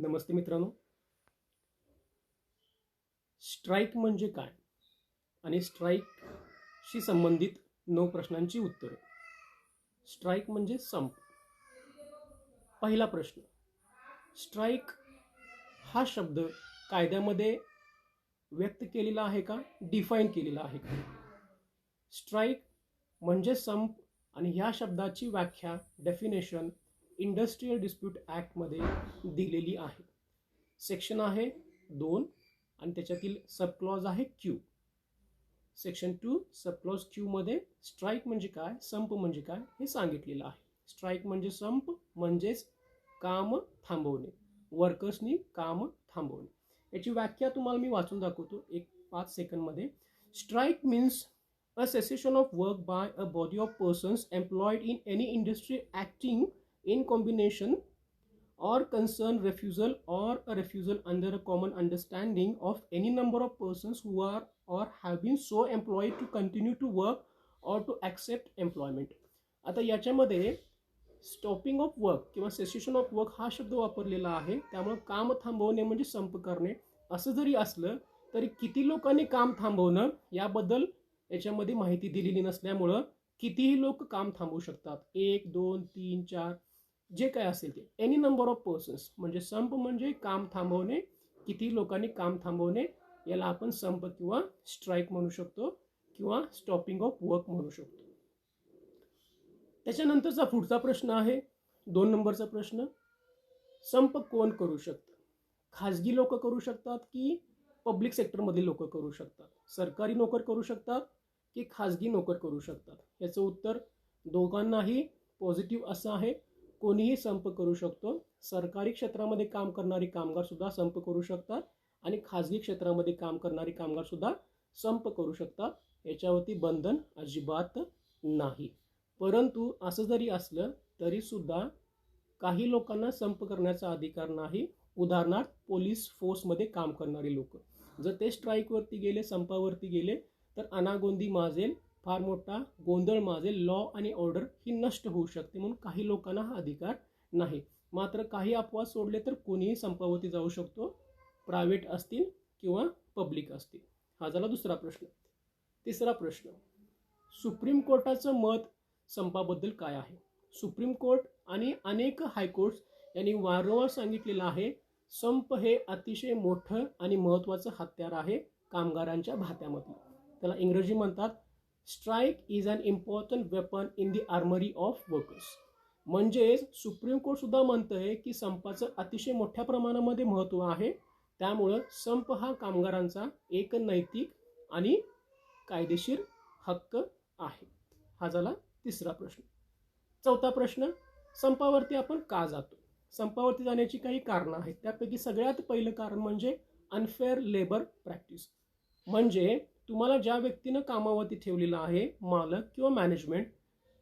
नमस्ते मित्रांनो. स्ट्राईक म्हणजे काय आणि स्ट्राईकशी संबंधित 9 प्रश्नांची उत्तरं. स्ट्राईक म्हणजे संप. पहिला प्रश्न, स्ट्राईक हा शब्द कायद्यामध्ये व्यक्त केलेला आहे का, डिफाईन केलेला आहे का? स्ट्राईक म्हणजे संप आणि ह्या शब्दाची व्याख्या डेफिनेशन इंडस्ट्रियल डिस्प्यूट ॲक्टमध्ये दिलेली आहे. सेक्शन आहे 2 आणि त्याच्यातील सब क्लॉज आहे Q. Section 2 sub clause Q मध्ये स्ट्राईक म्हणजे काय, संप म्हणजे काय हे सांगितलेलं आहे. स्ट्राईक म्हणजे संप म्हणजेच काम थांबवणे, वर्कर्सनी काम थांबवणे. याची व्याख्या तुम्हाला मी वाचून दाखवतो 5 सेकंदमध्ये. Strike means a cessation of work by a body of persons employed in any industry acting in combination or concern refusal or a refusal under a common understanding of any number of persons who are or have been so employed to continue to work or to accept employment. आता याच्यामध्ये stopping of work किंवा cessation of work हा शब्द वापरलेला आहे. त्यामुळे काम थांबवणे म्हणजे संप करणे असं जरी असलं तरी किती लोकांनी काम थांबवणं याबद्दल याच्यामध्ये माहिती दिलेली नसल्यामुळं कितीही लोक काम थांबवू शकतात. 1 2 3 4 जे काय असेल ते, एनी नंबर ऑफ पर्सन्स. म्हणजे संप म्हणजे काम थांबवणे, किती लोकांनी काम थांबवणे, याला आपण संप किंवा स्ट्राईक म्हणू शकतो किंवा स्टॉपिंग ऑफ वर्क म्हणू शकतो. त्याच्यानंतरचा पुढचा प्रश्न आहे 2 नंबरचा प्रश्न, संप कोण करू शकतं? खाजगी लोक करू शकतात की पब्लिक सेक्टरमधील लोक करू शकतात? सरकारी नोकर करू शकतात की खाजगी नोकर करू शकतात? याचं उत्तर दोघांनाही पॉझिटिव्ह असं आहे. कोणीही संप करू शकतो. सरकारी क्षेत्रामध्ये काम करणारी कामगार सुद्धा संप करू शकतात आणि खाजगी क्षेत्रामध्ये काम करणारी कामगार सुद्धा संप करू शकतात. याच्यावरती बंधन अजिबात नाही. परंतु असं जरी असलं तरी सुद्धा काही लोकांना संप करण्याचा अधिकार नाही. उदाहरणार्थ पोलीस फोर्समध्ये काम करणारे लोक जर ते स्ट्राईकवरती गेले, संपावरती गेले तर अनागोंदी माजेल, फार मोठा गोंधळ माजेल, लॉ आणि ऑर्डर ही नष्ट होऊ शकते. म्हणून काही लोकांना हा अधिकार नाही. मात्र काही अपवाद सोडले तर कोणीही संपावरती जाऊ शकतो, प्रायव्हेट असतील किंवा पब्लिक असतील. हा झाला दुसरा प्रश्न. तिसरा प्रश्न, सुप्रीम कोर्टाचं मत संपाबद्दल काय आहे? सुप्रीम कोर्ट आणि अनेक हायकोर्ट्स यांनी वारंवार सांगितलेलं आहे, संप हे अतिशय मोठं आणि महत्त्वाचं हत्यार आहे कामगारांच्या भात्यामधलं. त्याला इंग्रजी म्हणतात strike is an important weapon in the armoury of workers. म्हणजेच सुप्रीम कोर्ट सुद्धा म्हणतंय की संपाचं अतिशय मोठ्या प्रमाणामध्ये महत्त्व आहे. त्यामुळं संप हा कामगारांचा एक नैतिक आणि कायदेशीर हक्क आहे. हा झाला तिसरा प्रश्न. चौथा प्रश्न, संपावरती आपण का जातो? संपावरती जाण्याची काही कारणं आहेत. त्यापैकी सगळ्यात पहिलं कारण म्हणजे अनफेअर लेबर प्रॅक्टिस. म्हणजे तुम्हाला ज्या व्यक्तीनं कामावरती ठेवलेलं आहे, मालक किंवा मॅनेजमेंट,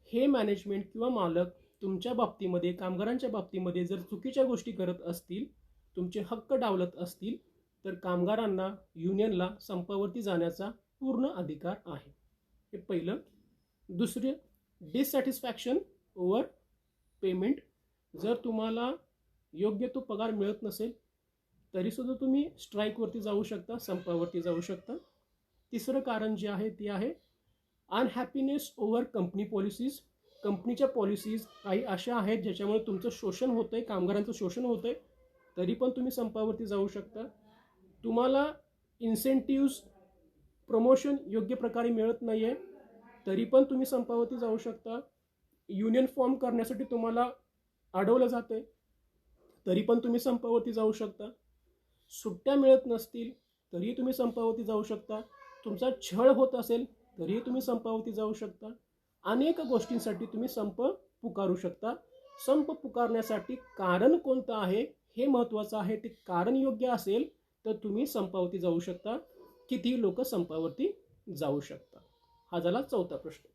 हे मॅनेजमेंट किंवा मालक तुमच्या बाबतीमध्ये, कामगारांच्या बाबतीमध्ये जर चुकीच्या गोष्टी करत असतील, तुमचे हक्क डावलत असतील तर कामगारांना, युनियनला संपावरती जाण्याचा पूर्ण अधिकार आहे. हे पहिलं. दुसरे, डिससॅटिस्फॅक्शन ओव्हर पेमेंट. जर तुम्हाला योग्य तो पगार मिळत नसेल तरीसुद्धा तुम्ही स्ट्राईकवरती जाऊ शकता, संपावरती जाऊ शकता. तिसरं कारण जे आहे ते आहे अनहॅपीनेस ओव्हर कंपनी पॉलिसीज. कंपनीच्या पॉलिसीज काही अशा आहेत ज्याच्यामुळे तुमचं शोषण होतंय, कामगारांचं शोषण होतंय, तरी पण तुम्ही संपावरती जाऊ शकता. तुम्हाला इन्सेंटिव्ज, प्रमोशन योग्य प्रकारे मिळत नाही आहे तरी पण तुम्ही संपावरती जाऊ शकता. युनियन फॉर्म करण्यासाठी तुम्हाला अडवलं जाते तरी पण तुम्ही संपावरती जाऊ शकता. सुट्ट्या मिळत नसतील तरीही तुम्ही संपावरती जाऊ शकता. तुमचा छळ होत असेल तरीही तुम्ही संपावरती जाऊ शकता. अनेक गोष्टींसाठी तुम्ही संप पुकारू शकता. संप पुकारण्यासाठी कारण कोणतं आहे हे महत्त्वाचं आहे. ते कारण योग्य असेल तर तुम्ही संपावरती जाऊ शकता. किती लोक संपावरती जाऊ शकता? हा झाला चौथा प्रश्न.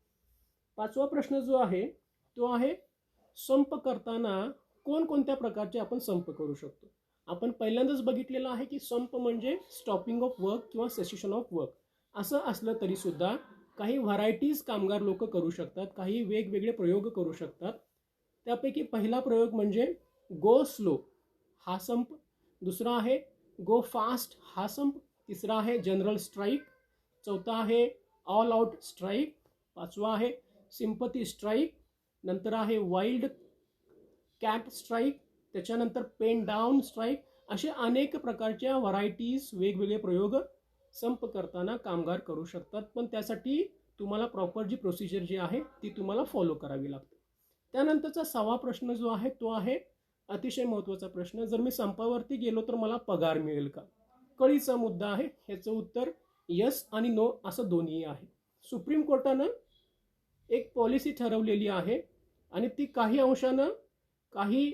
पाचवा प्रश्न जो आहे तो आहे संप करताना कोणकोणत्या प्रकारचे आपण संप करू शकतो? आपण पहिल्यांदाच बघितलेलं आहे की संप म्हणजे स्टॉपिंग ऑफ वर्क किंवा सेसेशन ऑफ वर्क. असं असलं तरी सुद्धा काही व्हरायटीज कामगार लोक करू शकतात, काही वेगवेगळे प्रयोग करू शकतात. त्यापैकी पहिला प्रयोग म्हणजे गो स्लो. हा संप दुसरा आहे गो फास्ट हा संप, तिसरा आहे जनरल स्ट्राईक, चौथा आहे ऑल आउट स्ट्राईक, पाचवा आहे सिम्पथी स्ट्राईक, नंतर आहे वाईल्ड कॅट स्ट्राईक, त्याच्यानंतर पेन डाऊन स्ट्राईक. असे अनेक प्रकारच्या व्हरायटीज, वेगवेगळे प्रयोग संप करताना कामगार करू शकतात, पण त्यासाठी तुम्हाला प्रॉपर जी प्रोसिजर जी आहे ती तुम्हाला फॉलो करावी लागते. त्यानंतरचा 6वा प्रश्न जो आहे तो आहे अतिशय महत्त्वाचा प्रश्न, जर मी संपावरती गेलो तर मला पगार मिळेल का? कळीचा मुद्दा आहे. ह्याचं उत्तर यस आणि नो असं दोन्ही आहे. सुप्रीम कोर्टानं एक पॉलिसी ठरवलेली आहे आणि ती काही अंशानं काही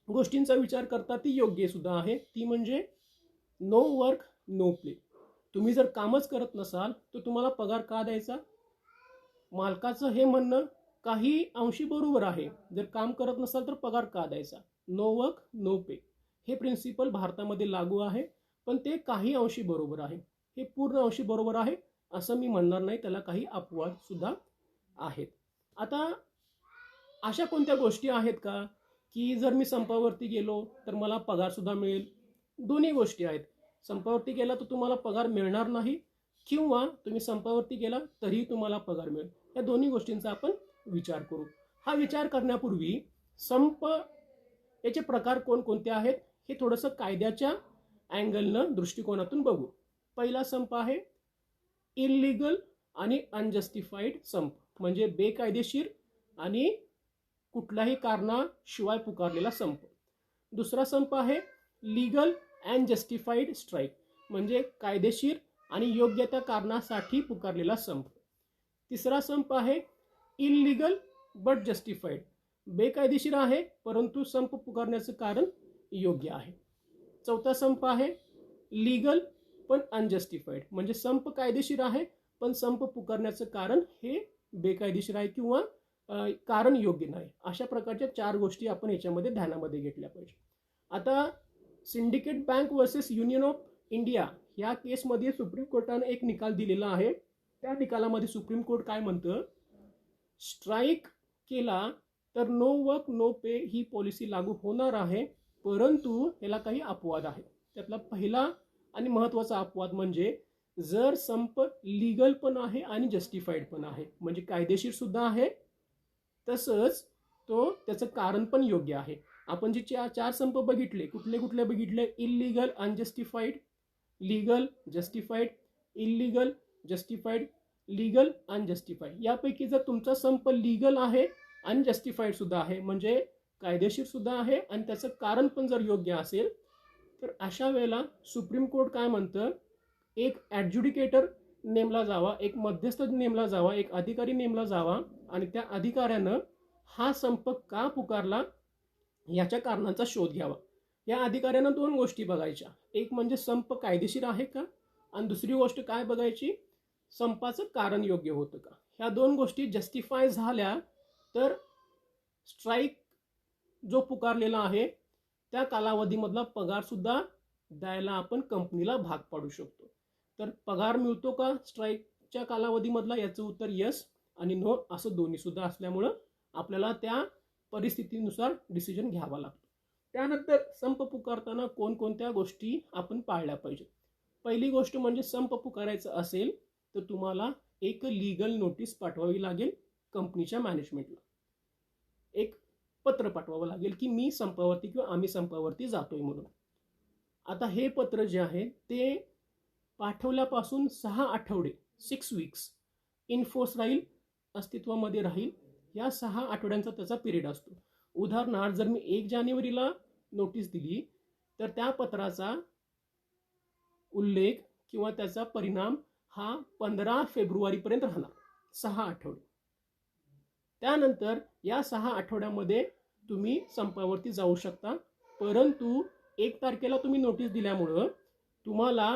गोष्टींचा विचार करता ती योग्य सुद्धा आहे. ती म्हणजे नो वर्क नो प्ले. तुम्ही जर कामच करत नसाल तर तुम्हाला पगार का द्यायचा? मालकाचं हे म्हणणं काही अंशी बरोबर आहे. जर काम करत नसाल तर पगार का द्यायचा? नो वर्क नो पे हे प्रिन्सिपल भारतामध्ये लागू आहे, पण ते काही अंशी बरोबर आहे. हे पूर्ण अंशी बरोबर आहे असं मी म्हणणार नाही, त्याला काही अपवाद सुद्धा आहेत. आता अशा कोणत्या गोष्टी आहेत का की जर मी संपावरती गेलो तर मला पगार सुद्धा मिळेल? दोन्ही गोष्टी आहेत. संपावरती गेला तर तुम्हाला पगार मिळणार नाही, किंवा तुम्ही संपावरती गेला तरीही तुम्हाला पगार मिळेल. या दोन्ही गोष्टींचा आपण विचार करू. हा विचार करण्यापूर्वी संप याचे प्रकार कोणकोणते आहेत हे थोडंसं कायद्याच्या अँगलनं, दृष्टिकोनातून बघू. पहिला संप आहे इल्लीगल आणि अनजस्टिफाईड संप, म्हणजे बेकायदेशीर आणि कुठल्याही कारणाशिवाय पुकारलेला संप. दुसरा संप आहे लीगल अँड जस्टिफाईड स्ट्राईक, म्हणजे कायदेशीर आणि योग्य त्या कारणासाठी पुकारलेला संप. तिसरा संप आहे इल्लीगल बट जस्टिफाईड, बेकायदेशीर आहे परंतु संप पुकारण्याचं कारण योग्य आहे. चौथा संप आहे लीगल पण अनजस्टिफाईड, म्हणजे संप कायदेशीर आहे पण संप पुकारण्याचं कारण हे बेकायदेशीर आहे किंवा कारण योग्य नाही. अशा प्रकारच्या 4 गोष्टी आपण याच्यामध्ये ध्यानामध्ये घेतल्या पाहिजे. आता syndicate bank versus union of India या केसमध्ये सुप्रीम कोर्टाने एक निकाल दिलेला आहे. त्या निकालामध्ये सुप्रीम कोर्ट काय म्हणतं, स्ट्राईक केला तर नो वर्क नो पे ही पॉलिसी लागू होणार आहे, परंतु याला काही अपवाद आहेत. त्यातला पहिला आणि महत्त्वाचा अपवाद म्हणजे जर संप लीगल पण आहे आणि जस्टिफाईड पण आहे, म्हणजे कायदेशीर सुद्धा आहे, तसंच तो त्याचं कारण पण योग्य आहे. आपण जे 4 संप बघितले, कुठले कुठले बघितले? Illegal unjustified, legal justified, illegal justified, legal unjustified. यापैकी जर तुमचा संप लीगल आहे आणि जस्टिफाईड सुद्धा आहे, म्हणजे कायदेशीर सुद्धा आहे आणि त्याचं कारण पण जर योग्य असेल, तर अशा वेळेला सुप्रीम कोर्ट काय म्हणतं, एक ॲडज्युडिकेटर नेमला जावा, एक मध्यस्थ नेमला जावा, एक अधिकारी नेमला जावा आणि त्या अधिकाऱ्यानं हा संप का पुकारला याच्या कारणांचा शोध घ्यावा. या अधिकाऱ्यानं 2 गोष्टी बघायच्या, एक म्हणजे संप कायदेशीर आहे का, आणि दुसरी गोष्ट काय बघायची, संपाचं कारण योग्य होतं का. ह्या 2 गोष्टी जस्टिफाय झाल्या तर स्ट्राईक जो पुकारलेला आहे त्या कालावधीमधला पगार सुद्धा द्यायला आपण कंपनीला भाग पाडू शकतो. तर पगार मिळतो का स्ट्राईकच्या कालावधीमधला, याचं उत्तर यस आणि नो असं दोन्ही सुद्धा असल्यामुळं आपल्याला त्या परिस्थितीनुसार डिसिजन घ्यावा लागतो. त्यानंतर संप पुकारताना कोणकोणत्या गोष्टी आपण पाळल्या पाहिजेत. पहिली गोष्ट म्हणजे संप पुकारायचं असेल तर तुम्हाला एक लीगल नोटीस पाठवावी लागेल कंपनीच्या मॅनेजमेंटला. एक पत्र पाठवावं लागेल की मी संपावरती किंवा आम्ही संपावरती जातोय म्हणून. आता हे पत्र जे आहे ते पाठवल्यापासून 6 आठवडे 6 वीक्स इनफोर्स राहील, अस्तित्वामध्ये राहील. या 6 आठवड्यांचा त्याचा पिरियड असतो. उदाहरणार्थ जर मी 1 जानेवारीला नोटीस दिली तर त्या पत्राचा उल्लेख किंवा त्याचा परिणाम हा 15 फेब्रुवारीपर्यंत राहणार, 6 आठवडे. त्यानंतर या 6 आठवड्यामध्ये तुम्ही संपावरती जाऊ शकता, परंतु 1 तारखेला तुम्ही नोटीस दिल्यामुळं तुम्हाला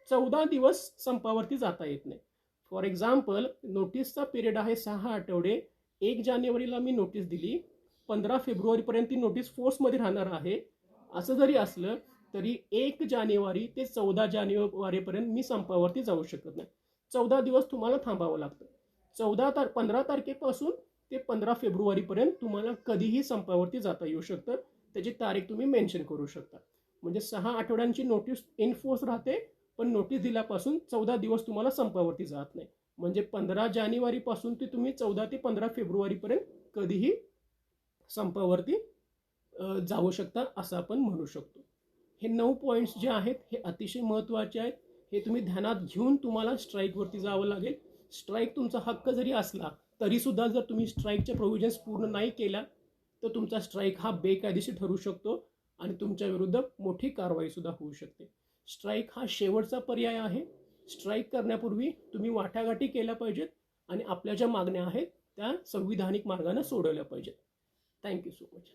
14 दिवस संपावरती जाता येत नाही. फॉर एक्झाम्पल, नोटीसचा पिरियड आहे 6 आठवडे. 1 जानेवारीला मी नोटीस दिली, 15 फेब्रुवारीपर्यंत ती नोटीस फोर्समध्ये राहणार आहे. असं जरी असलं तरी 1 जानेवारी ते 14 जानेवारीपर्यंत मी संपावरती जाऊ शकत नाही. 14 दिवस तुम्हाला थांबावं लागतं. 15 तारखेपासून ते 15 फेब्रुवारीपर्यंत तुम्हाला कधीही संपावरती जाता येऊ शकतं. त्याची तारीख तुम्ही मेन्शन करू शकता. म्हणजे 6 आठवड्यांची नोटीस इनफोर्स राहते, पण नोटीस दिल्यापासून 14 दिवस तुम्हाला संपावरती जात नाही. म्हणजे 15 जानेवारीपासून ते तुम्ही 14 ते 15 फेब्रुवारीपर्यंत कधीही संपावरती जाऊ शकता असं आपण म्हणू शकतो. हे 9 पॉईंट्स जे आहेत हे अतिशय महत्त्वाचे आहेत. हे तुम्ही ध्यानात घेऊन तुम्हाला स्ट्राईकवरती जावं लागेल. स्ट्राईक तुमचा हक्क जरी असला तरीसुद्धा जर तुम्ही स्ट्राईकच्या प्रोव्हिजन्स पूर्ण नाही केल्या तर तुमचा स्ट्राईक हा बेकायदेशीर ठरू शकतो आणि तुमच्या विरुद्ध मोठी कारवाईसुद्धा होऊ शकते. स्ट्राईक हा शेवटचा पर्याय आहे. स्ट्राईक करण्यापूर्वी तुम्ही वाटाघाटी केल्या पाहिजेत आणि आपल्या ज्या मागण्या आहेत त्या संविधानिक मार्गाने सोडवल्या पाहिजेत. Thank you so much.